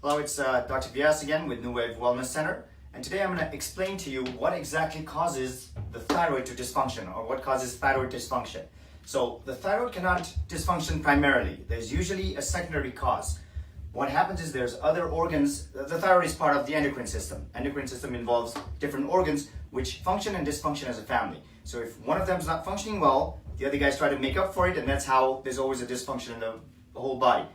Hello, it's Dr. Vyas again with New Wave Wellness Center, and today I'm going to explain to you what exactly causes the thyroid to dysfunction, or what causes thyroid dysfunction. So the thyroid cannot dysfunction primarily. There's usually a secondary cause. What happens is there's other organs. The thyroid is part of the endocrine system. Endocrine system involves different organs which function and dysfunction as a family. So if one of them is not functioning well, the other guys try to make up for it, and that's how there's always a dysfunction in the whole body.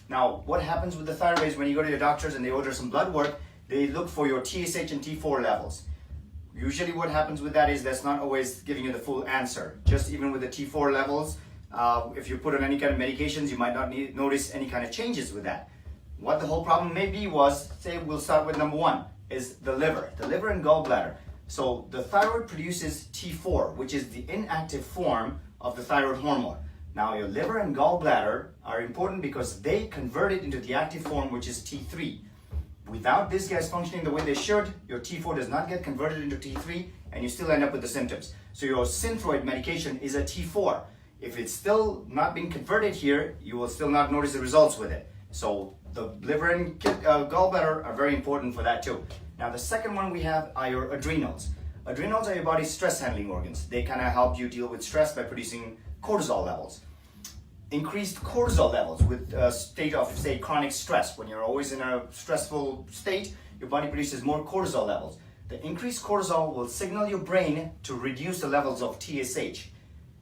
Now, what happens with the thyroid is when you go to your doctors and they order some blood work, they look for your TSH and T4 levels. Usually what happens with that is that's not always giving you the full answer. Just even with the T4 levels, if you put on any kind of medications, you might not notice any kind of changes with that. What the whole problem may be was, say we'll start with number one, is the liver and gallbladder. So the thyroid produces T4, which is the inactive form of the thyroid hormone. Now your liver and gallbladder are important because they convert it into the active form, which is T3. Without these guys functioning the way they should, your T4 does not get converted into T3 and you still end up with the symptoms. So your Thyroid medication is a T4. If it's still not being converted here, you will still not notice the results with it. So the liver and gallbladder are very important for that too. Now the second one we have are your adrenals. Adrenals are your body's stress handling organs. They kind of help you deal with stress by producing cortisol levels. Increased cortisol levels with a state of, say, chronic stress. When you're always in a stressful state, your body produces more cortisol levels. The increased cortisol will signal your brain to reduce the levels of TSH.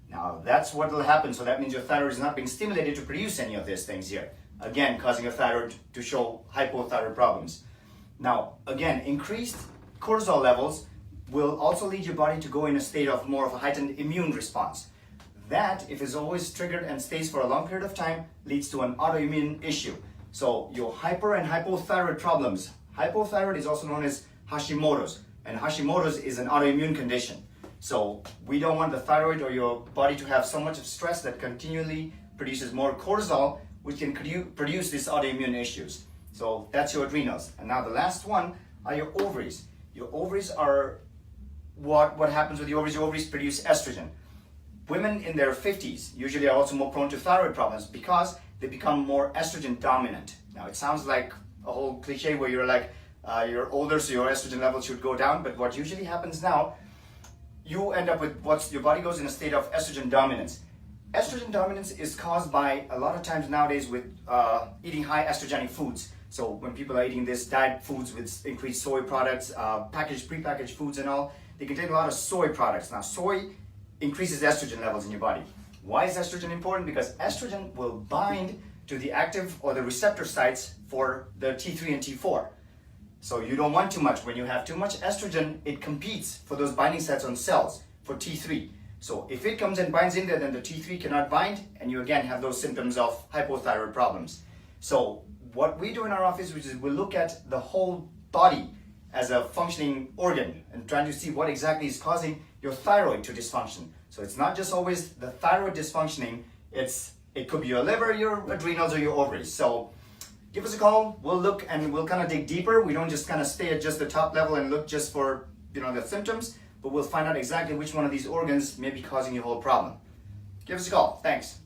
Now, that's what will happen. So that means your thyroid is not being stimulated to produce any of these things here. Again, causing your thyroid to show hypothyroid problems. Now, again, increased cortisol levels will also lead your body to go in a state of more of a heightened immune response. That, if it's always triggered and stays for a long period of time, leads to an autoimmune issue. So your hyper and hypothyroid problems. Hypothyroid is also known as Hashimoto's, and Hashimoto's is an autoimmune condition. So we don't want the thyroid or your body to have so much of stress that continually produces more cortisol, which can produce these autoimmune issues. So that's your adrenals. And now the last one are your ovaries. Your ovaries are what happens with the ovaries. Your ovaries produce estrogen. Women in their 50s usually are also more prone to thyroid problems because they become more estrogen dominant. Now it sounds like a whole cliche where you're like, you're older so your estrogen levels should go down, but what usually happens now, you end up with your body goes in a state of estrogen dominance. Estrogen dominance is caused by a lot of times nowadays with eating high estrogenic foods. So when people are eating this diet foods with increased soy products, prepackaged foods and all, they contain a lot of soy products. Now soy increases estrogen levels in your body. Why is estrogen important? Because estrogen will bind to the active or the receptor sites for the T3 and T4. So you don't want too much. When you have too much estrogen, it competes for those binding sites on cells for T3. So if it comes and binds in there, then the T3 cannot bind, and you again have those symptoms of hypothyroid problems. So what we do in our office, which is we look at the whole body as a functioning organ and trying to see what exactly is causing your thyroid to dysfunction. So it's not just always the thyroid dysfunctioning, it could be your liver, your adrenals, or your ovaries. So give us a call, we'll look and we'll kind of dig deeper. We don't just kind of stay at just the top level and look just for the symptoms, but we'll find out exactly which one of these organs may be causing your whole problem. Give us a call, thanks.